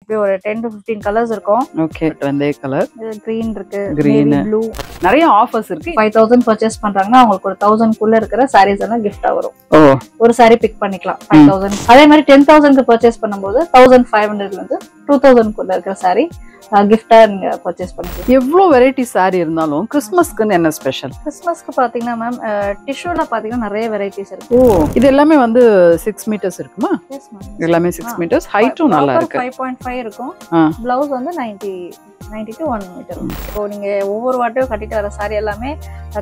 இப்படி ஒரு 10 to 15 colours இருக்கும். ஓகே, வெந்தய கலர், கிரீன் இருக்கு, கிரீன், ப்ளூ. நிறைய ஆஃபர்ஸ் இருக்கு. 5000 பர்ச்சேஸ் பண்றாங்கன்னா அவங்களுக்கு ஒரு 1000 குள்ள இருக்கிற சாரீஸ் எல்லாம் கிஃப்டா வரும். ஒரு சாரி பிக் பண்ணிக்கலாம் 5000. அதே மாதிரி 10,000க்கு பர்ச்சேஸ் பண்ணும்போது 1500ல இருந்து 2000 குள்ள இருக்கிற சாரி கிஃப்டா நீங்க பர்ச்சேஸ் பண்ணிக்கலாம். எவ்வளவு வெரைட்டி சாரி இருந்தாலும் கிறிஸ்மஸ்க்கு என்ன ஸ்பெஷல்? கிறிஸ்மஸ்க்கு பாத்தீங்கன்னா மேம் டிஷ்யூல பாத்தீங்கன்னா நிறைய வெரைட்டிஸ் இருக்கு. இது எல்லாமே வந்து 6 மீட்டர்ஸ் இருக்குமா? எஸ் மேம், எல்லாமே 6 மீட்டர்ஸ். ஹைட்டும் நல்லா இருக்கு. 5.5 இருக்கும். பிளவுஸ் வந்து 90 to 1 மீட்டர். இப்போ நீங்க ஒவ்வொரு வாட்டியும் கட்டிட்டு வர சாரி எல்லாமே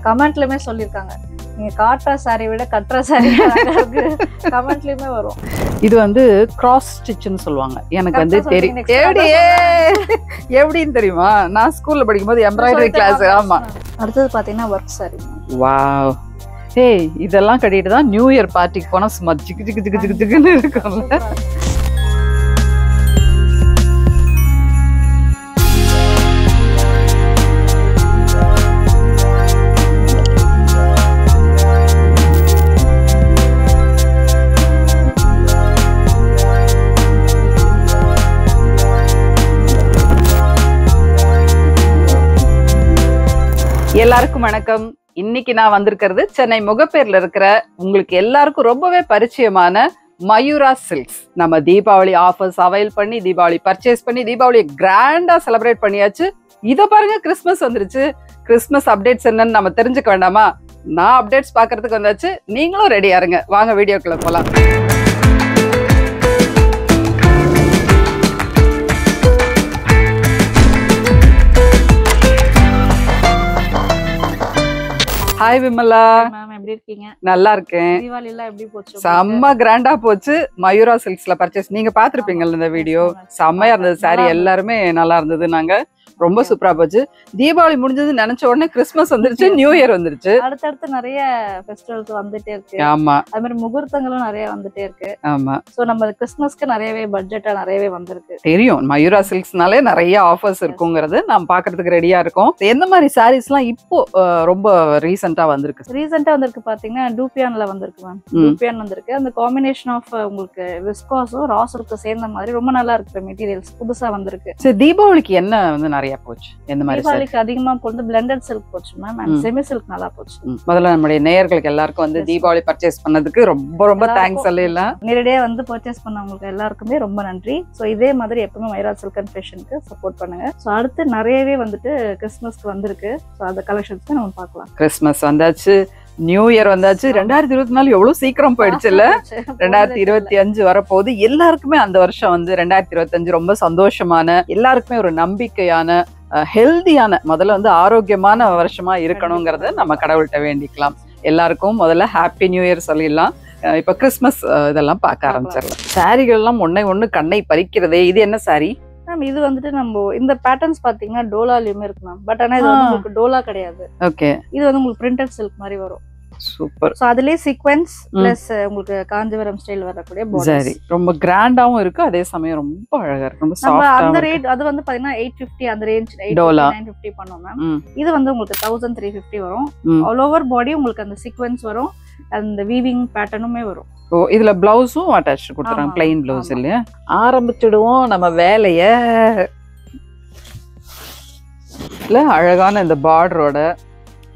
கமெண்ட்லயுமே சொல்லிருக்காங்க, நீங்க காட்டுற சாரி விட கட்டுற சாரி கமெண்ட்லயுமே வரும். இது வந்து கிராஸ் ஸ்டிச்னு சொல்லுவாங்க. எனக்கு வந்து தெரியும். எப்படின்னு தெரியுமா? நான் ஸ்கூல்ல படிக்கும்போது எம்ப்ராய்டரி கிளாஸ். ஆமா. அடுத்தது பாத்தீங்கன்னா ஒர்க் சாரி. வாவ். ஏய், இதெல்லாம் கட்டிட்டு தான் நியூ இயர் பார்ட்டிக்கு போனா சும்மா ஜிகு ஜிகு ஜிகு ஜிகு ஜிகுன்னு இருக்கும்ல. எல்லாருக்கும் வணக்கம். இன்னைக்கு நான் வந்திருக்கிறது சென்னை முகப்பேர்ல இருக்கிற உங்களுக்கு எல்லாருக்கும் ரொம்பவே பரிச்சயமான மயூரா சில்க்ஸ். நம்ம தீபாவளி ஆஃபர்ஸ் அவைல் பண்ணி தீபாவளி பர்ச்சேஸ் பண்ணி தீபாவளி கிராண்டா செலிப்ரேட் பண்ணியாச்சு. இத பாருங்க, கிறிஸ்மஸ் வந்துருச்சு. கிறிஸ்மஸ் அப்டேட்ஸ் என்னன்னு நம்ம தெரிஞ்சுக்க வேண்டாமா? நான் அப்டேட்ஸ் பாக்குறதுக்கு வந்தாச்சு. நீங்களும் ரெடியா இருங்க. வாங்க வீடியோக்குள்ள போலாம். ஹாய் விமலா. மேம், எப்படி இருக்கீங்க? நல்லா இருக்கேன். தீபாவளி எல்லாம் எப்படி போச்சு? செம்ம கிராண்டா போச்சு. மயூரா சில்க்ஸ்ல பர்ச்சேஸ் நீங்க பாத்துருப்பீங்கல்ல இந்த வீடியோ. செம்மையா இருந்தது. சாரி எல்லாருமே நல்லா இருந்தது. நாங்க ரொம்ப சூப்பரா போச்சு. தீபாவளி முடிஞ்சது நினைச்ச உடனே கிறிஸ்மஸ் வந்துருச்சு, நியூ இயர் வந்துருச்சு. அடுத்தடுத்து நிறைய ஃபெஸ்டிவல்ஸ் வந்துட்டே இருக்கு. ஆமா, அது மாதிரி முகூர்த்தங்களும் நிறைய வந்துட்டே இருக்கு. ஆமா. சோ நம்ம கிறிஸ்மஸ்க்கு நிறையவே பட்ஜெட்டா நிறையவே வந்திருக்கு. தெரியும், மயூரா சில்க்ஸ்னாலே நிறைய ஆஃபர்ஸ் இருக்குங்கிறது நாம் பாக்குறதுக்கு ரெடியா இருக்கும். எந்த மாதிரி சாரீஸ் எல்லாம் இப்போ ரொம்ப ரீசெண்டா வந்திருக்கு? ரீசெண்டா வந்திருக்கு பாத்தீங்கன்னா டூபியான்ல வந்திருக்கு மேம். டூபியான் வந்திருக்கு. அந்த காம்பினேஷன் ஆஃப் உங்களுக்கு விஸ்காஸும் ரா சில்க்கும் சேர்ந்த மாதிரி ரொம்ப நல்லா இருக்கு. மெட்டீரியல்ஸ் புதுசா வந்திருக்கு. சரி, தீபாவளிக்கு என்ன வந்து நிறைய போச்சு? எந்த மாதிரி? தீபாவளிக்கு அதிகமா போறது பிளெண்டட் சில்க் போச்சு மேம். அண்ட் செமி சில்க் நல்லா போச்சு. முதல்ல நம்மளுடைய நேயர்களுக்கு எல்லாருக்கும் வந்து தீபாவளி பர்ச்சேஸ் பண்ணதுக்கு ரொம்ப ரொம்ப தேங்க்ஸ் சொல்லலாம். நேரடியா வந்து பர்ச்சேஸ் பண்ணவங்களுக்கு எல்லாருக்குமே ரொம்ப நன்றி. சோ இதே மாதிரி எப்பவுமே மயூரா சில்க் அண்ட் ஃபேஷனுக்கு சப்போர்ட் பண்ணுங்க. சோ அடுத்து நிறையவே வந்துட்டு கிறிஸ்மஸ்க்கு வந்திருக்கு. சோ அந்த கலெக்ஷன்ஸ் நம்ம பார்க்கலாம். கிறிஸ்மஸ் வந்தாச்சு, நியூ இயர் வந்தாச்சு. 2024 எவ்வளவு சீக்கிரம் போயிடுச்சு இல்ல? 2025 வரப்போகுது. எல்லாருக்குமே அந்த வருஷம் வந்து 2025 ரொம்ப சந்தோஷமான, எல்லாருக்குமே ஒரு நம்பிக்கையான, ஹெல்தியான, முதல்ல வந்து ஆரோக்கியமான வருஷமா இருக்கணுங்கிறத நம்ம கடவுள்கிட்ட வேண்டிக்கலாம். எல்லாருக்கும் முதல்ல ஹாப்பி நியூ இயர் சொல்லிடலாம். இப்ப கிறிஸ்மஸ் இதெல்லாம் பார்க்க ஆரம்பிச்சிடலாம். சாரிகள் எல்லாம் ஒண்ணு கண்ணை பறிக்கிறதே. இது என்ன சாரி மேம்? இது வந்துட்டு நம்ம இந்த பேட்டர்ன்ஸ் பாத்தீங்கன்னா டோலாலயுமே இருக்கு மேம். பட் ஆனா இது வந்து உங்களுக்கு டோலா கிடையாது. ஓகே. இது வந்து உங்களுக்கு பிரிண்டட் சில்க் மாதிரி வரும். சூப்பர். சோ அதுலயே சீக்வென்ஸ் பிளஸ் உங்களுக்கு காஞ்சிபுரம் ஸ்டைல் வரக்கூடிய பார்டர்ஸ். சரி, ரொம்ப கிராண்டாவும் இருக்கு, அதே சமயம் ரொம்ப அழகா இருக்கு. ரொம்ப சாஃப்ட்டா. அந்த ரேட் அது வந்து பாத்தீங்கன்னா 850 அந்த ரேஞ்ச் 950 பண்ணோம் மேம். இது வந்து உங்களுக்கு 1350 வரும். ஆல் ஓவர் பாடி உங்களுக்கு அந்த சீக்வென்ஸ் வரும், அந்த வீவிங் பேட்டர்னுமே வரும். ஓ, இதுல பிளவுஸும் அட்டாச் கொடுத்துறாங்க, பிளைன் பிளவுஸ் இல்லையா? ஆரம்பிச்சிடுவோம் நம்ம வேலைய. இல்ல அழகான இந்த பார்டரோட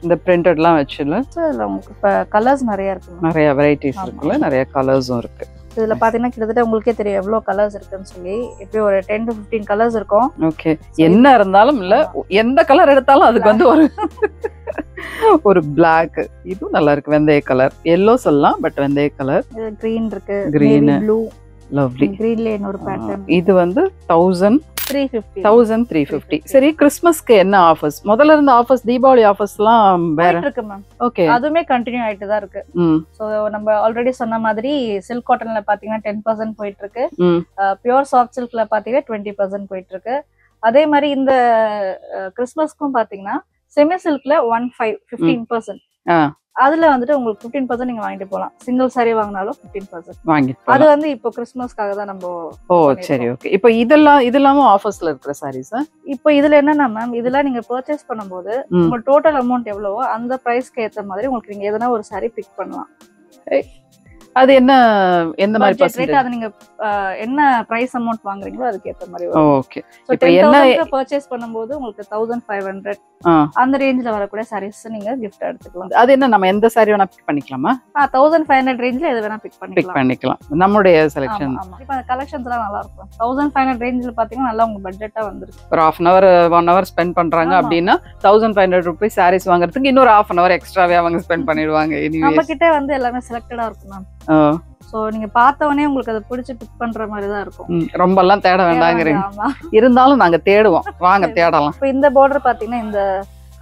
இந்த பிரிண்டட்லாம் வச்சுல இதுல உங்களுக்கு இப்ப கலர்ஸ் நிறைய இருக்கு. நிறைய வெரைட்டிஸ் இருக்குல்ல, நிறைய கலர்ஸும் இருக்கு. இதுல பாத்தீங்கன்னா கிட்டத்தட்ட உங்களுக்கே தெரியும் எவ்வளவு கலர்ஸ் இருக்குன்னு சொல்லி. எப்படி ஒரு 10 to 15 கலர்ஸ் இருக்கும். ஓகே. என்ன இருந்தாலும் இல்ல, எந்த கலர் எடுத்தாலும் அதுக்கு வந்து ஒரு பிளாக். இதுவும் நல்லா இருக்கு. வெந்தய கலர், எல்லோ சொல்லலாம், பட் வெந்தய கலர். கிரீன் இருக்கு, கிரீன், ப்ளூ, லவ்லி. கிரீன்ல இன்னொரு பேட்டர்ன். இது வந்து 1350. சரி, கிறிஸ்மஸ்க்கு என்ன ஆஃபர்ஸ்? முதல்ல இருந்த ஆஃபர்ஸ், தீபாவளி ஆஃபர்ஸ்லாம் வேற இருக்கு மேம். ஓகே, அதுமே கண்டினியூ ஆயிட்டு தான் இருக்கு. சோ நம்ம ஆல்ரெடி சொன்ன மாதிரி சில்க் காட்டன்ல பாத்தீங்கன்னா 10% போயிட்டு இருக்கு. பியூர் சாஃப்ட் சில்க்ல பாத்தீங்கன்னா 20% போயிட்டு இருக்கு. அதே மாதிரி இந்த கிறிஸ்மஸ்க்கும் பாத்தீங்கன்னா செமி சில்க்ல 15%. அதுல வந்துட்டு உங்களுக்கு 15% நீங்க வாங்கிட்டு போலாம். சிங்கிள் சாரி வாங்கினாலும் 15% வாங்கிட்டு. அது வந்து இப்போ கிறிஸ்மஸ்க்காக தான் நம்ம. ஓ சரி, ஓகே. இப்போ இதெல்லாம் ஆஃபர்ஸ்ல இருக்கிற சாரீஸ். இப்போ இதுல என்னன்னா மேம், இதெல்லாம் நீங்க பர்ச்சேஸ் பண்ணும்போது உங்க டோட்டல் அமௌண்ட் எவ்வளவோ அந்த பிரைஸ்க்கு ஏத்த மாதிரி உங்களுக்கு நீங்க எதனா ஒரு சாரி பிக் பண்ணலாம். அது என்ன எந்த மாதிரி பட்ஜெட் ரேட் பர்சன்டேஜ்? அது நீங்க என்ன பிரைஸ் அமௌண்ட் வாங்குறீங்களோ அதுக்கு ஏத்த மாதிரி வரும். ஓகே. சோ இப்போ என்ன 10,000 பர்ச்சேஸ் பண்ணும்போது உங்களுக்கு 1500 அந்த ரேஞ்ச்ல வரக்கூடிய சாரீஸ் நீங்க gift எடுத்துக்கலாம். அது என்ன நம்ம எந்த சாரி வேணா பிக் பண்ணிக்கலாமா? 1500 ரேஞ்ச்ல எது வேணா பிக் பிக் பண்ணிக்கலாம். பண்ணிக்கலாம். நம்மளுடைய செலக்ஷன். ஆமா. இப்போ அந்த கலெக்ஷன்ஸ் எல்லாம் நல்லா இருக்கும். 1500 ரேஞ்ச்ல பாத்தீங்கன்னா நல்லா உங்க பட்ஜெட்டா வந்துருக்கு. ஒரு 1/2 hour 1 hour ஸ்பெண்ட் பண்றாங்க அப்படின்னா 1500 rupees சாரீஸ் வாங்குறதுக்கு இன்னொரு 1/2 hour எக்ஸ்ட்ராவே அவங்க ஸ்பெண்ட் பண்ணிடுவாங்க. நம்ம கிட்ட வந்து எல்லாமே செலக்டடா இருக்கும் மேம். சோ நீங்க பார்த்தவனே உங்களுக்கு அதை பிடிச்சு பிக் பண்ற மாதிரி தான் இருக்கும். ரொம்ப எல்லாம் தேட வேண்டாங்கிறீங்க. இருந்தாலும் நாங்க தேடுவோம். வாங்க தேடலாம். இப்போ இந்த பார்டர் பாத்தீங்கன்னா இந்த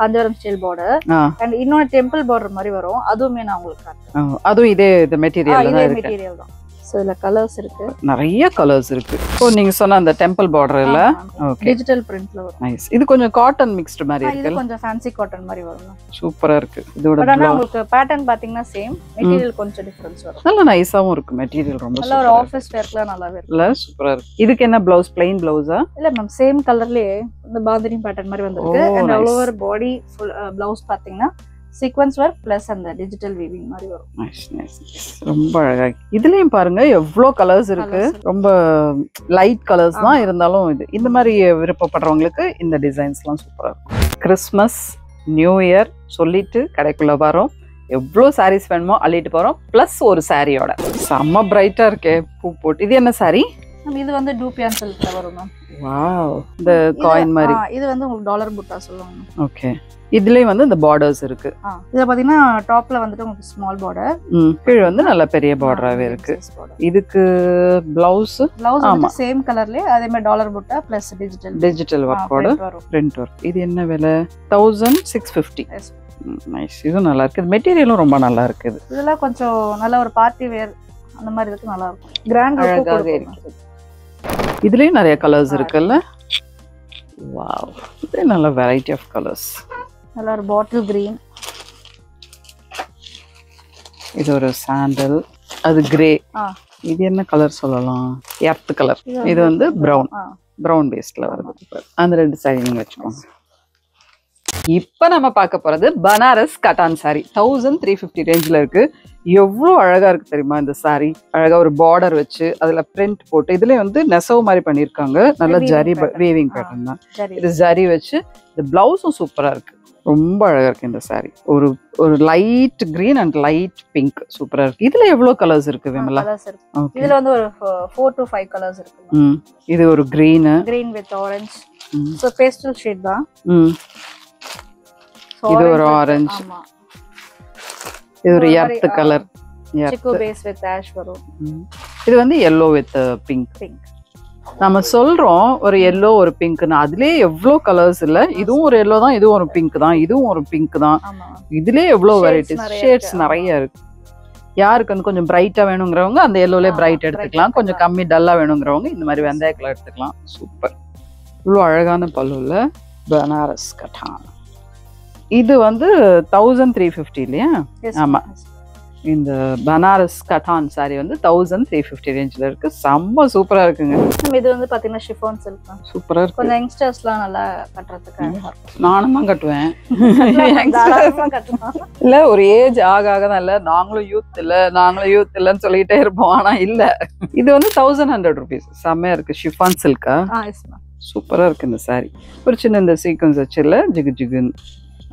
காஞ்சிபுரம் ஸ்டைல் பார்டர் அண்ட் இன்னொரு டெம்பிள் பார்டர் மாதிரி வரும். அதுவுமே நான் உங்களுக்கு காட்டுறேன். அதுவும் இதே மெட்டீரியல் தான் இருக்கு. மெட்டீரியல் தான். சோ இதுல கலர்ஸ் இருக்கு. நிறைய கலர்ஸ் இருக்கு. ஓ நீங்க சொன்ன அந்த டெம்பிள் பார்டர் இல்ல? ஓகே. டிஜிட்டல் பிரிண்ட்ல வரும். நைஸ். இது கொஞ்சம் காட்டன் மிக்ஸ்ட் மாதிரி இருக்கு. இது கொஞ்சம் ஃபேன்சி காட்டன் மாதிரி வரும். சூப்பரா இருக்கு. இதோட உங்களுக்கு பேட்டர்ன் பாத்தீங்கன்னா சேம், மெட்டீரியல் கொஞ்சம் டிஃபரன்ஸ் வரும். நல்ல நைஸாவும் இருக்கு மெட்டீரியல். ரொம்ப நல்ல ஒரு ஆபீஸ் வேர்க்குலாம் நல்லாவே இருக்கு. இல்ல சூப்பரா இருக்கு. இதுக்கு என்ன ப்ளவுஸ்? ப்ளைன் ப்ளவுஸா? இல்ல மேம், சேம் கலர்லயே இந்த பாந்தினி பேட்டர்ன் மாதிரி வந்திருக்கு. and all over body full blouse பாத்தீங்கன்னா சீக்வென்ஸ் ஒர்க் பிளஸ் அந்த டிஜிட்டல் வீவிங் மாதிரி வரும். Nice nice. ரொம்ப அழகா. இதுலயும் பாருங்க எவ்வளவு கலர்ஸ் இருக்கு. ரொம்ப லைட் கலர்ஸ் தான் இருந்தாலும் இது இந்த மாதிரி விருப்பப்படுறவங்களுக்கு இந்த டிசைன்ஸ்லாம் சூப்பரா இருக்கும். கிறிஸ்மஸ் நியூ இயர் சொல்லிட்டு கடைக்குள்ள வரோம். எவ்வளோ சாரீஸ் வேணுமோ அள்ளிட்டு போறோம். பிளஸ் ஒரு சாரியோட செம்ம பிரைட்டா இருக்கே பூ போட்டு. இது என்ன சாரி? இது வந்து டூபியான் சில்க்ல வரும் மேம். வாவ். இந்த காயின் மாதிரி. இது வந்து உங்களுக்கு டாலர் புட்டா சொல்லுவாங்க. ஓகே. இதுலயும் வந்து இந்த பார்டர்ஸ் இருக்கு. இத பாத்தீங்கன்னா டாப்ல வந்துட்டு உங்களுக்கு ஸ்மால் பார்டர், கீழ வந்து நல்ல பெரிய பார்டராவே இருக்கு. இதுக்கு பிளவுஸ் வந்து சேம் கலர்லயே அதே மாதிரி டாலர் புட்டா பிளஸ் டிஜிட்டல் ஒர்க்கோட பிரிண்ட் ஒர்க். இது என்ன விலை? 1650. நைஸ். இது நல்லா இருக்கு. மெட்டீரியலும் ரொம்ப நல்லா இருக்கு. இதெல்லாம் கொஞ்சம் நல்ல ஒரு பார்ட்டி வேர் அந்த மாதிரி இருக்கு. நல்லா இருக்கும். கிராண்ட் லுக்காவே இருக்கு. இதுலயும் நிறைய கலர்ஸ் இருக்குல்ல? வாவ். இது நல்ல வெரைட்டி ஆஃப் கலர்ஸ். நல்ல ஒரு பாட்டில் கிரீன். இது ஒரு சாண்டல். அது கிரே. இது என்ன கலர் சொல்லலாம்? Earth colour. இது வந்து பிரவுன் பேஸ்ல வருது. அந்த ரெண்டு சாரி நீங்க வச்சுக்கோங்க. இப்ப நம்ம பார்க்க போறது பனாரஸ் கட்டான் சாரி. 1350 ரேஞ்ச்ல இருக்கு. எவ்வளவு அழகா இருக்கு தெரியுமா இந்த சாரி? அழகா ஒரு பார்டர் வச்சு அதுல பிரிண்ட் போட்டு இதுல வந்து நெசவு மாதிரி பண்ணிருக்காங்க. நல்ல ஜரி வீவிங் பேட்டர்ன் தான். இது ஜரி வச்சு இந்த பிளவுஸும் சூப்பரா இருக்கு. ரொம்ப அழகா இருக்கு இந்த சாரி. ஒரு light green and light pink சூப்பரா இருக்கு. இதுல எவ்வளவு கலர்ஸ் இருக்கு விமலா? இதுல வந்து ஒரு 4 to 5 கலர்ஸ் இருக்கு. இது ஒரு green with orange. So pastel shade தான். இது ஒரு ஆரஞ்சு. இது ஒரு எர்த் கலர். சிக்கு பேஸ் வித் ஆஷ் வரும். இது வந்து yellow வித் பிங்க். நம்ம சொல்றோம் ஒரு yellow ஒரு பிங்க்னா அதுலயே எவ்வளவு கலர்ஸ் இல்ல? இதுவும் ஒரு yellow தான், இதுவும் ஒரு பிங்க் தான், இதுவும் ஒரு பிங்க் தான். இதுலயே எவ்வளவு வெரைட்டிஸ் ஷேட்ஸ் நிறைய இருக்கு. யாருக்கு வந்து கொஞ்சம் பிரைட்டா வேணுங்கிறவங்க அந்த yellowலயே பிரைட் எடுத்துக்கலாம். கொஞ்சம் கம்மி டல்லா வேணுங்கிறவங்க இந்த மாதிரி வெந்தய கலர் எடுத்துக்கலாம். சூப்பர். இவ்வளவு அழகான பல்லுல பனாரஸ் கட்டான். இது வந்து 1350 இல்லையா? ஆமா. இந்த பனாரஸ் கட்டான் சாரி வந்து 1350 ரேஞ்ச்ல இருக்கு. செம்ம சூப்பரா இருக்குங்க. இது வந்து பாத்தீங்கன்னா ஷிஃபான் சில்க் தான். சூப்பரா இருக்கு. கொஞ்சம் யங்ஸ்டர்ஸ்லாம் நல்லா கட்டறதுக்கு நானும் தான் கட்டுவேன். இல்ல ஒரு ஏஜ் ஆக ஆக தான். இல்ல நாங்களும் யூத் இல்லன்னு சொல்லிட்டே இருப்போம். ஆனா இல்ல. இது வந்து 1100 rupees. செம்மையா இருக்கு. ஷிஃபான் சில்கா? சூப்பரா இருக்கு இந்த சாரி. ஒரு சின்ன இந்த சீக்வென்ஸ் வச்சுல ஜிகு ஜிகுன்னு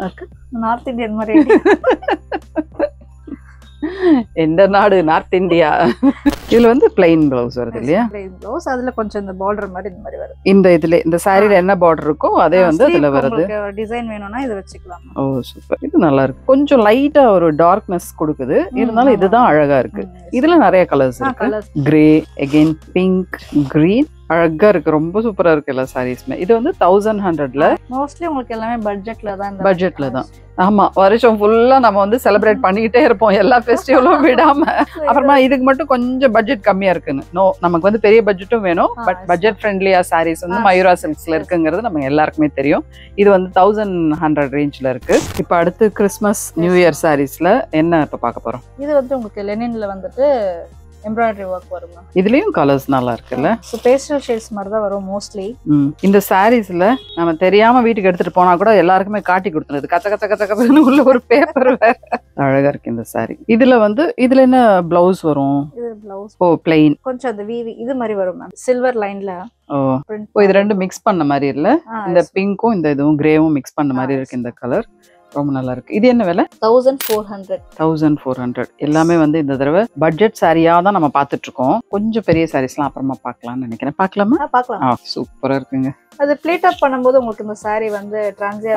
இருக்கு. நார்த் இந்தியன் மாதிரி. எந்த நாடு? North India. இதுல வந்து பிளைன் பிளவுஸ் வருது இல்லையா? Plain blouse. அதுல கொஞ்சம் இந்த பார்டர் மாதிரி இந்த மாதிரி வருது. இதுல இந்த சாரில என்ன பார்டர் இருக்கோ அதே வந்து அதுல வருது. டிசைன் வேணும்னா இது வச்சுக்கலாம். ஓ சூப்பர். இது நல்லா இருக்கு. கொஞ்சம் லைட்டா ஒரு டார்க்னஸ் கொடுக்குது. இருந்தாலும் இதுதான் அழகா இருக்கு. இதுல நிறைய கலர்ஸ் இருக்கு. Grey, again pink, green. அழகா இருக்கு. ரொம்ப சூப்பரா இருக்கு எல்லா சாரீஸ்மே. இது வந்து 1100ல. மோஸ்ட்லி உங்களுக்கு எல்லாமே பட்ஜெட்ல தான். ஆமா. வருஷம் ஃபுல்லா நம்ம வந்து செலிப்ரேட் பண்ணிக்கிட்டே இருப்போம் எல்லா ஃபெஸ்டிவலும் விடாம. அப்புறமா இதுக்கு மட்டும் கொஞ்சம் பட்ஜெட் கம்மியா இருக்குன்னு. நோ, நமக்கு வந்து பெரிய பட்ஜெட்டும் வேணும். பட் பட்ஜெட் ஃப்ரெண்ட்லியா சாரீஸ் வந்து மயூரா சில்க்ஸ்ல இருக்குங்கிறது நம்ம எல்லாருக்குமே தெரியும். இது வந்து 1100 ரேஞ்ச்ல இருக்கு. இப்ப அடுத்து கிறிஸ்மஸ் நியூ இயர் சாரீஸ்ல என்ன இப்ப பார்க்க போறோம்? இது வந்து உங்களுக்கு லெனின்ல வந்துட்டு எம்ப்ராய்டரி ஒர்க் வரும். இதுலயும் கலர்ஸ் நல்லா இருக்குல்ல. சோ பேஸ்டல் ஷேட்ஸ் மாதிரி தான் வரும் மோஸ்ட்லி. இந்த சாரீஸ்ல நம்ம தெரியாம வீட்டுக்கு எடுத்துட்டு போனா கூட எல்லாருக்குமே காட்டி கொடுத்துருது. கத்த கத்த கத்த கத்தன்னு உள்ள ஒரு பேப்பர் வேற. அழகா இருக்கு இந்த சாரி. இதுல என்ன பிளவுஸ் வரும்? இது பிளவுஸ் பிளெயின். கொஞ்சம் அந்த வீவி இது மாதிரி வரும் மேம். சில்வர் லைன்ல. இது ரெண்டு மிக்ஸ் பண்ண மாதிரி இல்ல. இந்த பிங்க்கும் இந்த இதுவும் கிரேவும் மிக்ஸ் பண்ண மாதிரி இருக்கு இந்த கலர். ரொம்ப நல்லா இருக்கு. இது என்ன விலை? 1400. 1400. எல்லாமே வந்து இந்த தடவை பட்ஜெட் சாரியா தான் நம்ம பாத்துட்டு இருக்கோம். கொஞ்சம் பெரிய சாரீஸ்லாம் அப்புறமா பார்க்கலாம்னு நினைக்கிறேன். பார்க்கலாமா? பார்க்கலாம். சூப்பரா இருக்குங்க. அது பிளேட் அப் பண்ணும்போது உங்களுக்கு இந்த சாரி வந்து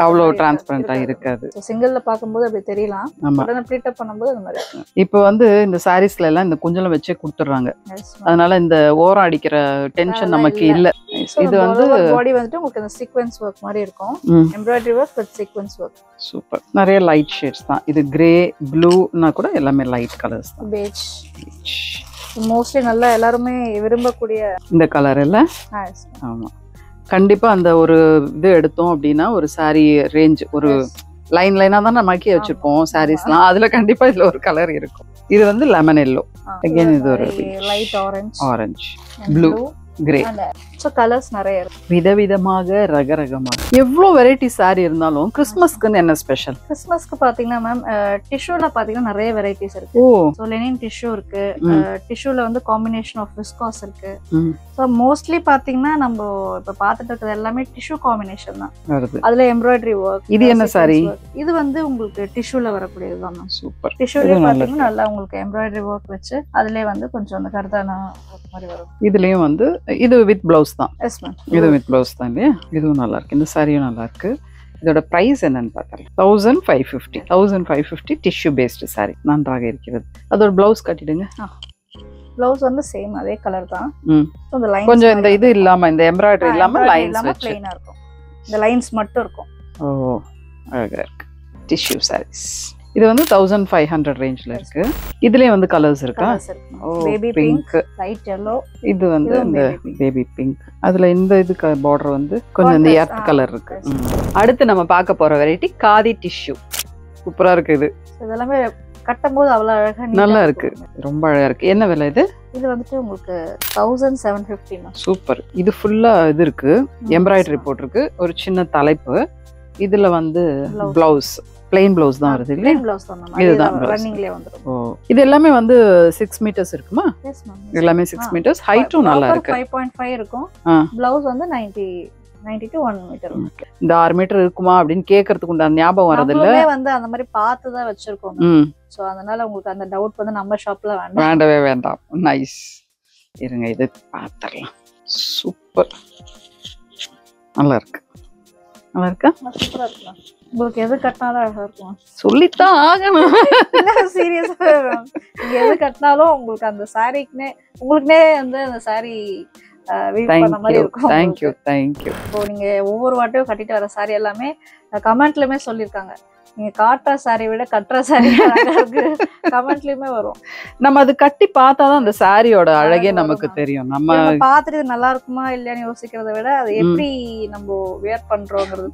அவ்வளவு டிரான்ஸ்பரண்டா இருக்காது. சிங்கிள்ல பாக்கும்போது அப்படி தெரியலாம். உடனே பிளேட் அப் பண்ணும்போது அந்த மாதிரி இருக்கும். இப்போ வந்து இந்த சாரீஸ்ல எல்லாம் இந்த குஞ்சலம் வச்சே கொடுத்துறாங்க. அதனால இந்த ஓரம் அடிக்கிற டென்ஷன் நமக்கு இல்ல. இது வந்து பாடி வந்துட்டு உங்களுக்கு இந்த சீக்வென்ஸ் வர்க் மாதிரி இருக்கும். Embroidery work with sequence work. Super. நிறைய லைட் ஷேட்ஸ் தான். இது கிரே, ப்ளூனா கூட எல்லாமே லைட் கலர்ஸ் தான். பேஜ் மோஸ்ட்லி நல்லா எல்லாரும் விரும்பக்கூடிய இந்த கலர் இல்ல. ஆமா, கண்டிப்பா அந்த ஒரு இது எடுத்தோம் அப்படின்னா ஒரு சாரி ரேஞ்ச் ஒரு லைனா தான் நமக்கே வச்சிருப்போம் சாரீஸ்லாம். அதுல கண்டிப்பா இதுல ஒரு கலர் இருக்கும். இது வந்து லெமன் எல்லோ. அகைன் இது ஒரு light orange, blue, grey. So colours நிறைய இருக்கு. விதவிதமாக ரகரகமாக எவ்வளவு வெரைட்டி சாரி இருந்தாலும் கிறிஸ்மஸ்க்குன்னு என்ன ஸ்பெஷல்? கிறிஸ்மஸ்க்கு பாத்தீங்கன்னா மேம் டிஷ்யூல பாத்தீங்கன்னா நிறைய வெரைட்டிஸ் இருக்கு. சோ லெனின் டிஷ்யூ இருக்கு. டிஷ்யூல வந்து காம்பினேஷன் ஆஃப் விஸ்காஸ் இருக்கு. சோ மோஸ்ட்லி பாத்தீங்கன்னா நம்ம இப்ப பாத்துட்டு இருக்கிறது எல்லாமே டிஷ்யூ காம்பினேஷன் தான் வருது. அதுல எம்ப்ராய்டரி ஒர்க். இது என்ன சாரி? இது வந்து உங்களுக்கு டிஷ்யூல வரக்கூடியது தான் மேம். சூப்பர். டிஷ்யூல பாத்தீங்கன்னா நல்லா உங்களுக்கு எம்ப்ராய்டரி ஒர்க் வச்சு அதுலயே வந்து கொஞ்சம் அந்த கர்தானா மாதிரி வரும். இதுலயும் வந்து இது வித் பிளவுஸ் தான். Yes ma'am. இது வித் பிளவுஸ் தான் இல்லையா? இதுவும் நல்லா இருக்கு. இந்த சாரியும் நல்லா இருக்கு. இதோட பிரைஸ் என்னன்னு பார்த்தா 1550. 1550 டிஷ்யூ பேஸ்ட் சாரி. நன்றாக இருக்கிறது. அதோட பிளவுஸ் கட்டிடுங்க. பிளவுஸ் வந்து சேம் அதே கலர் தான். அந்த லைன்ஸ் கொஞ்சம் இந்த இது இல்லாம இந்த எம்ப்ராய்டரி இல்லாம லைன்ஸ் வச்சு ப்ளைனா இருக்கும். இந்த லைன்ஸ் மட்டும் இருக்கும். ஓ, அழகா இருக்கு. டிஷ்யூ சாரீஸ். இது வந்து 1500 ரேஞ்ச்ல இருக்கு. இதுலயே வந்து கலர்ஸ் இருக்கா? Baby pink, light yellow. இது வந்து இந்த பேபி பிங்க். அதுல இந்த இது border வந்து கொஞ்சம் இந்த எர்த் கலர் இருக்கு. அடுத்து நம்ம பார்க்க போற வெரைட்டி காதி டிஷ்யூ. சூப்பரா இருக்கு இது. இதெல்லாம் கட்டும்போது அவ்வளவு அழகா நல்லா இருக்கு. ரொம்ப அழகா இருக்கு. என்ன விலை இது? இது வந்துட்டு உங்களுக்கு 1750. சூப்பர். இது ஃபுல்லா இது இருக்கு. எம்ப்ராய்டரி போட்டிருக்கு. ஒரு சின்ன தலைப்பு. இதுல வந்து பிளவுஸ் plain blouse தான் வருது இல்ல? plain blouse தான் மேம். இதுதான் ரன்னிங்லயே வந்துரும். ஓ, இது எல்லாமே வந்து 6 மீட்டர்ஸ் இருக்குமா? Yes ma'am. எல்லாமே 6 மீட்டர்ஸ். ஹைட்டும் நல்லா இருக்கு. 5.5 இருக்கும். பிளவுஸ் வந்து 90 to 1 மீட்டர். இந்த 6 மீட்டர் இருக்குமா அப்படினு கேக்குறதுக்கு உண்டான ஞாபகம் வரது இல்ல. நம்மளே வந்து அந்த மாதிரி பார்த்து தான் வச்சிருக்கோம். சோ அதனால உங்களுக்கு அந்த டவுட் வந்து நம்ம ஷாப்ல வேண்டவே வேண்டாம். நைஸ். இருங்க இது பாத்துறலாம். சூப்பர். நல்லா இருக்கு. நல்லா இருக்கா? சூப்பரா இருக்கு. உங்களுக்கு எது கட்டினாலும் அழகா இருக்கும். சொல்லித்தான் ஆகணும். சீரியஸா நீங்க எது கட்டினாலும் உங்களுக்கு அந்த சாரிக்குனே உங்களுக்குனே வந்து அந்த சாரி வீவ் பண்ண மாதிரி இருக்கும். Thank you. இப்போ நீங்க ஒவ்வொரு வாட்டியும் கட்டிட்டு வர சாரி எல்லாமே கமெண்ட்லயுமே சொல்லிருக்காங்க. நீங்க காட்டுற சாரி விட கட்டுற சாரி அழகா இருக்கு கமெண்ட்லயுமே வரும். நம்ம அது கட்டி பார்த்தாதான் அந்த சாரியோட அழகே நமக்கு தெரியும். நம்ம பார்த்துட்டு நல்லா இருக்குமா இல்லையான்னு யோசிக்கிறத விட அது எப்படி நம்ம வேர் பண்றோங்கிறது.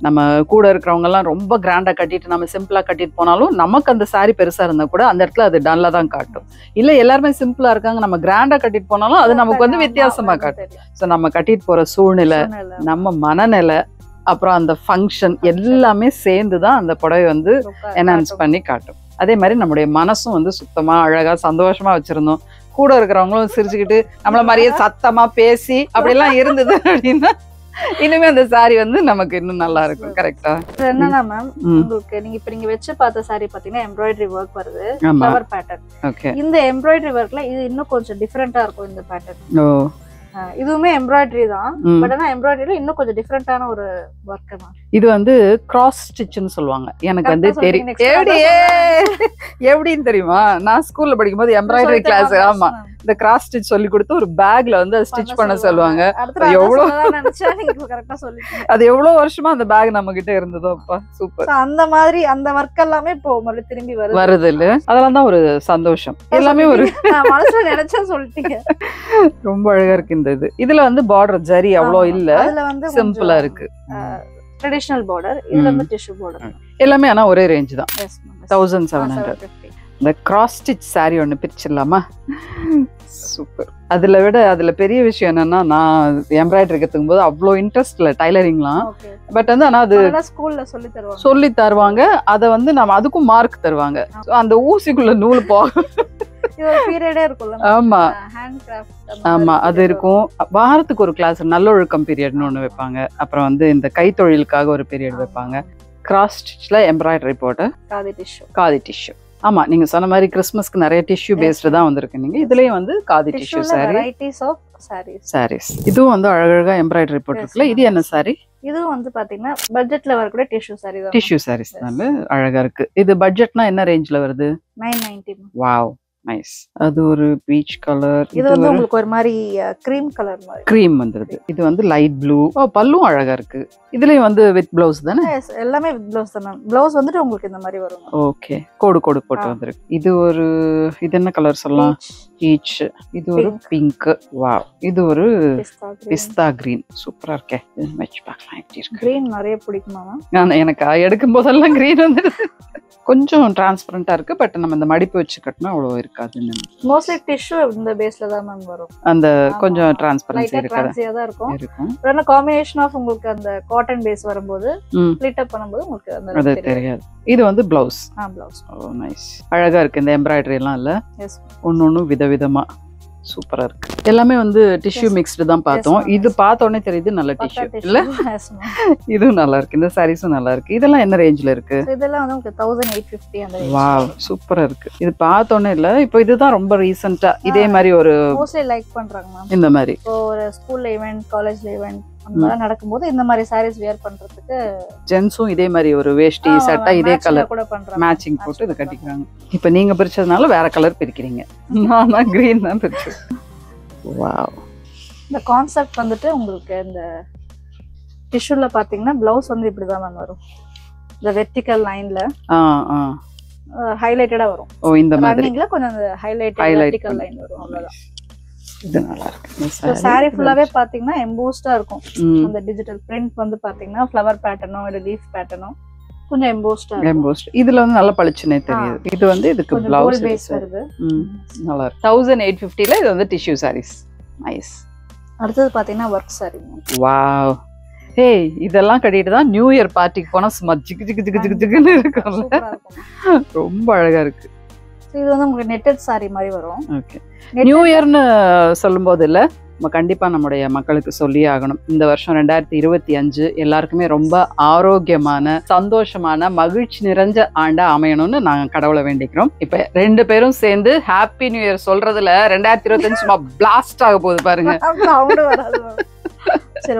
நம்ம கூட இருக்கிறவங்க எல்லாம் ரொம்ப கிராண்டா கட்டிட்டு நம்ம சிம்பிளா கட்டிட்டு போனாலும் நமக்கு அந்த சாரி பெருசா இருந்தா கூட அந்த இடத்துல அது டல்லா தான் காட்டும். இல்ல எல்லாருமே சிம்பிளா இருக்காங்க, நம்ம கிராண்டா கட்டிட்டு போனாலும் அது நமக்கு வந்து வித்தியாசமா காட்டும். சோ நம்ம கட்டிட்டு போற சூழ்நிலை, நம்ம மனநிலை, அப்புறம் அந்த ஃபங்க்ஷன் எல்லாமே சேர்ந்துதான் அந்த புடவை வந்து என்ஹான்ஸ் பண்ணி காட்டும். அதே மாதிரி நம்முடைய மனசும் வந்து சுத்தமா அழகா சந்தோஷமா வச்சிருந்தோம், கூட இருக்கிறவங்களும் சிரிச்சுக்கிட்டு நம்மள மாதிரியே சத்தமா பேசி அப்படியெல்லாம் இருந்தது அப்படின்னா இனிமே அந்த சாரி வந்து நமக்கு இன்னும் நல்லா இருக்கும். கரெக்டா? என்னன்னா மேம் உங்களுக்கு நீங்க வச்சு பார்த்த சாரி பாத்தீங்கன்னா எம்ப்ராய்டரி ஒர்க் வருது, ஃப்ளவர் பேட்டர்ன். இந்த எம்ப்ராய்டரி ஒர்க்ல இது இன்னும் கொஞ்சம் டிஃபரெண்டா இருக்கும் இந்த பேட்டர்ன். இதுவுமே எம்ப்ராய்டரி தான், பட் ஆனா எம்ப்ராய்டரியில இன்னும் கொஞ்சம் டிஃபரெண்டான ஒரு வர்க் தான். இது வந்து கிராஸ் ஸ்டிச்னு சொல்லுவாங்க. எனக்கு வந்து தெரியும். எப்படின்னு தெரியுமா? நான் ஸ்கூல்ல படிக்கும்போது எம்ப்ராய்டரி கிளாஸ், ஆமா, இந்த கிராஸ் ஸ்டிச் சொல்லி கொடுத்து ஒரு பேக்ல வந்து ஸ்டிச் பண்ண சொல்லுவாங்க. அது எவ்வளவு வருஷமா அந்த பேக் நம்ம கிட்ட இருந்ததோ. அப்பா சூப்பர். அந்த மாதிரி அந்த வர்க் எல்லாமே இப்போ மறுபடியும் திரும்பி வருது இல்ல? அதெல்லாம் தான் ஒரு சந்தோஷம். எல்லாமே ஒரு மனசுல நினைச்சா சொல்லிட்டீங்க. ரொம்ப அழகா இருக்கு இந்த இது. இதுல வந்து பார்டர் ஜரி அவ்வளோ இல்ல, சிம்பிளா இருக்கு. Traditional border. இதுல வந்து டிஷ்யூ பார்டர். எல்லாமே ஆனா ஒரே ரேஞ்ச் தான். 1700. இந்த கிராஸ் ஸ்டிச் சாரி ஒன்று பிரிச்சிடலாமா? சூப்பர். அதுல பெரிய விஷயம் என்னன்னா, நான் எம்ப்ராய்டரி கத்துக்கும் போது அவ்வளோ இன்ட்ரெஸ்ட் இல்லை டைலரிங்லாம். பட் வந்து ஆனா அது ஸ்கூல்ல சொல்லி தருவாங்க. அதை வந்து நம்ம அதுக்கும் மார்க் தருவாங்க. அந்த ஊசிக்குள்ள நூல் போகும். ஆமா ஆமா அது இருக்கும். வாரத்துக்கு ஒரு கிளாஸ் நல்லொழுக்கம் பீரியட்னு ஒண்ணு வைப்பாங்க. அப்புறம் வந்து இந்த கைத்தொழிலுக்காக ஒரு பீரியட் வைப்பாங்க. கிராஸ் ஸ்டிச்ல எம்ப்ராய்டரி போட்டு காதி டிஷ்யூ. ஆமா நீங்க சொன்ன மாதிரி கிறிஸ்மஸ்க்கு நிறைய டிஷ்யூ பேஸ்டு தான் வந்திருக்கு. நீங்க இதுலயும் வந்து காதி டிஷ்யூ சாரீஸ். இதுவும் வந்து அழகழகா எம்ப்ராய்டரி போட்டிருக்குல்ல. இது என்ன சாரி? இதுவும் வந்து பாத்தீங்கன்னா பட்ஜெட்ல வரக்கூடிய டிஷ்யூ சாரி தான். டிஷ்யூ சாரீஸ் தான் அழகா இருக்கு. இது பட்ஜெட்னா என்ன ரேஞ்ச்ல வருது? 990. Wow nice. அது ஒரு பீச் கலர். இது வந்து உங்களுக்கு ஒரு மாதிரி கிரீம் கலர் மாதிரி கிரீம் வந்துருது. இது வந்து லைட் ப்ளூ. பல்லும் அழகா இருக்கு. இதுலயும் வந்து வித் ப்ளவுஸ் தானே? எல்லாமே வித் ப்ளவுஸ் தான். ப்ளவுஸ் வந்துட்டு உங்களுக்கு இந்த மாதிரி வரும். ஓகே கோடு போட்டு வந்திருக்கு. இது என்ன கலர் சொல்லலாம்? பீச். இது ஒரு பிங்க். வாவ். இது ஒரு பிஸ்தா கிரீன். சூப்பரா இருக்கே. இது மேட்ச் பார்க்கலாம் எப்படி இருக்கு. கிரீன் நிறைய பிடிக்குமா? எனக்கு எடுக்கும் போதெல்லாம் கிரீன் வந்துடுது. கொஞ்சம் டிரான்ஸ்பரண்டா இருக்கு. பட் நம்ம இந்த மடிப்பு வச்சு கட்டினா அவ்வளவு இருக்காது. மோஸ்ட்லி டிஷ்யூ இந்த பேஸ்ல தான் மேம் வரும். அந்த கொஞ்சம் டிரான்ஸ்பரன்சி இருக்கும். ஆனா காம்பினேஷன் ஆஃப் உங்களுக்கு அந்த காட்டன் பேஸ் வரும்போது ஸ்ப்ளிட் அப் பண்ணும்போது உங்களுக்கு அது தெரியாது. இது வந்து பிளவுஸ். ஓ நைஸ். அழகா இருக்கு. இந்த எம்ப்ராய்டரி எல்லாம் இல்ல, ஒன்னொன்னு விதவிதமா சூப்பரா இருக்கு. எல்லாமே வந்து டிஷ்யூ மிக்ஸ்டு தான் பார்த்தோம். இது பார்த்த உடனே தெரியுது நல்ல டிஷ்யூ இல்ல? இதுவும் நல்லா இருக்கு. இந்த சாரீஸும் நல்லா இருக்கு. இதெல்லாம் என்ன ரேஞ்ச்ல இருக்கு? இதெல்லாம் வந்து 1850 அந்த ரேஞ்ச். வாவ் சூப்பரா இருக்கு. இது பார்த்த உடனே இல்ல, இப்போ இதுதான் ரொம்ப ரீசன்ட்டா இதே மாதிரி ஒரு மோஸ்ட்லி லைக் பண்றாங்க மேம். இந்த மாதிரி ஒரு ஸ்கூல்ல ஈவென்ட், காலேஜ்ல ஈவென்ட் அந்த நடக்கும்போது இந்த மாதிரி சாரீஸ் வியர் பண்றதுக்கு ஜென்ஸும் இதே மாதிரி ஒரு வேஷ்டி சட்டை இதே கலர் மேட்சிங் போட்டு இதை கட்டிக்கிறாங்க. இப்போ நீங்க பிரிச்சதுனால வேற கலர் பிரிக்கிறீங்க. நான் கிரீன் தான் பிரிச்சேன். வாவ். இந்த கான்செப்ட் வந்துட்டு உங்களுக்கு இந்த டிஷ்யூல பாத்தீங்கன்னா பிளவுஸ் வந்து இப்படிதான் மேம் வரும். இந்த வெர்டிகல் லைன்ல ஹைலைட்டடா வரும். ஓ இந்த மாதிரி ரன்னிங்ல கொஞ்சம் அந்த ஹைலைட்டட் வெர்டிகல் லைன் வரும். அவ்வளவுதான். இது நல்லா இருக்கு. சாரி ஃபுல்லாவே பாத்தீங்கன்னா எம்போஸ்டா இருக்கும். அந்த டிஜிட்டல் பிரிண்ட் வந்து பாத்தீங்கன்னா ஃப்ளவர் பேட்டர்னோ இல்ல லீஃப் பேட்டர்னோ கொஞ்சம் எம்போஸ்டா இருக்கும். எம்போஸ்ட். இதுல வந்து நல்ல பளிச்சுனே தெரியுது. இது வந்து இதுக்கு ப்ளவுஸ் பேஸ் வருது. நல்லா இருக்கு. 1850ல இது வந்து டிஷ்யூ சாரீஸ். நைஸ். அடுத்து பாத்தீங்கன்னா வர்க் சாரி. வாவ். ஏய் இதெல்லாம் கட்டிட்டு தான் நியூ இயர் பார்ட்டிக்கு போனா சும்மா ஜிகு ஜிகு ஜிகு ஜிகு ஜிகுன்னு இருக்கும்ல. ரொம்ப அழகா இருக்கு. இது வந்து உங்களுக்கு நெட்டட் சாரி மாதிரி வரும். ஓகே. நியூ இயர்னு சொல்லும்போது இல்ல, நம்ம கண்டிப்பா நம்முடைய மக்களுக்கு சொல்லி ஆகணும். இந்த வருஷம் 2025 எல்லாருக்குமே ரொம்ப ஆரோக்கியமான, சந்தோஷமான, மகிழ்ச்சி நிறைஞ்ச ஆண்டா அமையணும்னு நாங்க கடவுளை வேண்டிக்கிறோம். இப்ப 2 பேரும் சேர்ந்து ஹாப்பி நியூ இயர் சொல்றதுல 2025 சும்மா பிளாஸ்ட் ஆக போகுது பாருங்க. சரி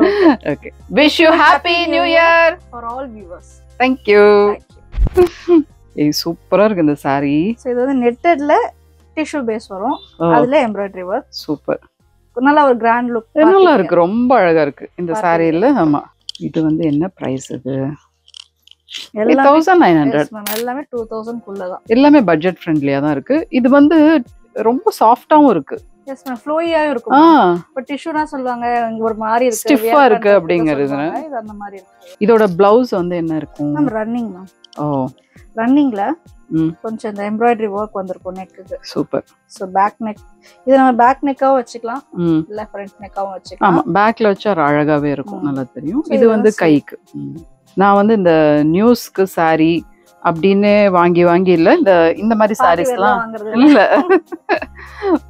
okay. Wish you happy new year for all viewers. Thank you. ஏய் சூப்பரா இருக்கு இந்த சாரி. சோ இது வந்து நெட்டட்ல டிஷ்யூ பேஸ் வரும். அதுல எம்ப்ராய்டரி வர்க். சூப்பர். நல்ல ஒரு கிராண்ட் லுக். நல்லா இருக்கு. ரொம்ப அழகா இருக்கு இந்த சாரில. ஆமா. இது வந்து என்ன பிரைஸ் இது? 1900. எல்லாமே 2000 குள்ள தான். எல்லாமே பட்ஜெட் ஃப்ரெண்ட்லியா தான் இருக்கு. இது வந்து ரொம்ப சாஃப்ட்டாவும் இருக்கு. Yes ma'am. ஃப்ளோயியாவும் இருக்கும். பட் டிஷ்யூனா சொல்வாங்க ஒரு மாதிரி இருக்கு, ஸ்டிஃபா இருக்கு அப்படிங்கிறது. இது அந்த மாதிரி இருக்கு. இதோட பிளவுஸ் வந்து என்ன இருக்கும்? Ma'am running ma'am. ஓ ரன்னிங்ல கொஞ்சம் இந்த எம்ப்ராய்டரி வர்க் வந்திருக்கும் நெக்குக்கு. சூப்பர். So back neck. இது நம்ம பேக் நெக்காவும் வச்சுக்கலாம், இல்ல ஃப்ரண்ட் நெக்காவும் வச்சுக்கலாம். ஆமா பேக்ல வச்சா அழகாவே இருக்கும். நல்லா தெரியும். இது வந்து கைக்கு. நான் வந்து இந்த நியூஸ்க்கு சாரி அப்படின்னு வாங்கி இல்ல, இந்த மாதிரி சாரீஸ்லாம் இல்ல.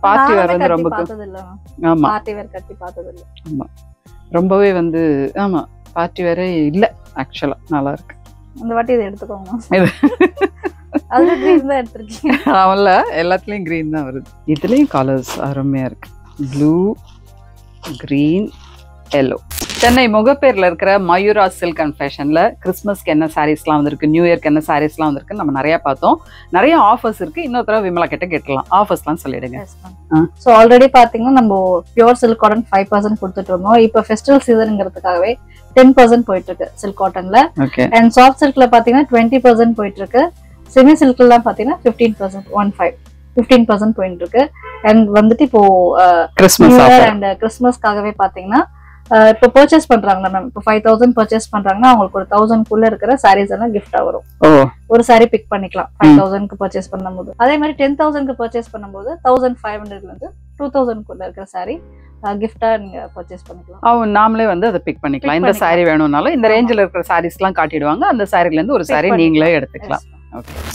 பார்ட்டி வேர் வந்து ரொம்ப ஆமா பார்ட்டி வேர் கட்டி பார்த்தது இல்ல. ஆமா ரொம்பவே வந்து ஆமா பார்ட்டி வேரே இல்ல ஆக்சுவலா. நல்லா இருக்கு. இந்த வாட்டி இதை எடுத்துக்கோங்க. அதுல கிரீன் தான் எடுத்துருக்கீங்க. அவன்ல எல்லாத்துலயும் கிரீன் தான் வருது. இதுலயும் கலர்ஸ் அருமையா இருக்கு. Blue, green, yellow. சென்னை முகப்பேர்ல இருக்கிற மயூரா சில்க் அண்ட் ஃபேஷன்ல கிறிஸ்மஸ்க்கு என்ன சாரீஸ்லாம் வந்திருக்கு, நியூ இயர்க்கு என்ன சாரீஸ்லாம் வந்திருக்கு நம்ம நிறைய பார்த்தோம். நிறைய ஆஃபர்ஸ் இருக்கு. இன்னொரு தடவை விமலா கிட்ட கேட்கலாம். ஆஃபர்ஸ்லாம் சொல்லிடுங்க. ஸோ ஆல்ரெடி பாத்தீங்கன்னா நம்ம பியூர் சில்க் காட்டன் 5% கொடுத்துட்டு இருந்தோம். இப்போ ஃபெஸ்டிவல் சீசனுங்கிறதுக்காகவே 10% போயிட்டு இருக்கு சில்க் காட்டன்ல. அண்ட் சாஃப்ட் சில்க்ல பாத்தீங்கன்னா 20% போயிட்டு இருக்கு. செமி சில்க்ல பாத்தீங்கன்னா 15% போயிட்டு இருக்கு. அண்ட் வந்துட்டு இப்போ கிறிஸ்மஸ் அண்ட் கிறிஸ்மஸ்க்காகவே பாத்தீங்கன்னா இப்போ பர்ச்சேஸ் பண்றாங்க மேம், இப்போ 5000 பர்ச்சேஸ் பண்றாங்கன்னா அவங்களுக்கு ஒரு 1000 இருக்கிற சாரீஸ் எல்லாம் கிஃப்டா வரும். ஒரு சாரி பிக் பண்ணிக்கலாம் 5000 பர்ச்சேஸ் பண்ணும்போது. அதே மாதிரி 10,000 பர்ச்சேஸ் பண்ணும்போது 1500 இருந்து 2000 இருக்கிற சாரி கிஃப்டா நீங்க பர்ச்சேஸ் பண்ணிக்கலாம். நாமளே வந்து அதை பிக் பண்ணிக்கலாம். இந்த சாரி வேணும்னாலும் இந்த ரேஞ்சில் இருக்கிற சாரீஸ் எல்லாம் காட்டிடுவாங்க. அந்த சாரில இருந்து ஒரு சாரி நீங்களே எடுத்துக்கலாம்.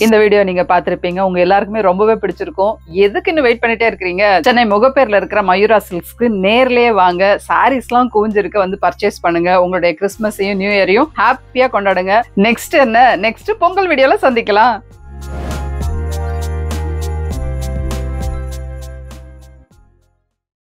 இந்த வீடியோ நீங்க பாத்திருப்பீங்க, உங்க எல்லாருக்குமே ரொம்பவே பிடிச்சிருக்கும். எதுக்கு இன்னும் வெயிட் பண்ணிட்டே இருக்கிறீங்க? சென்னை முகப்பேர்ல இருக்கிற மயூரா சில்க்ஸ்க்கு நேர்லயே வாங்க. சாரீஸ் எல்லாம் குவிஞ்சிருக்கு, வந்து பர்ச்சேஸ் பண்ணுங்க. உங்களுடைய கிறிஸ்துமஸையும் நியூ இயரையும் ஹாப்பியா கொண்டாடுங்க. நெக்ஸ்ட் என்ன? நெக்ஸ்ட் பொங்கல் வீடியோல சந்திக்கலாம்.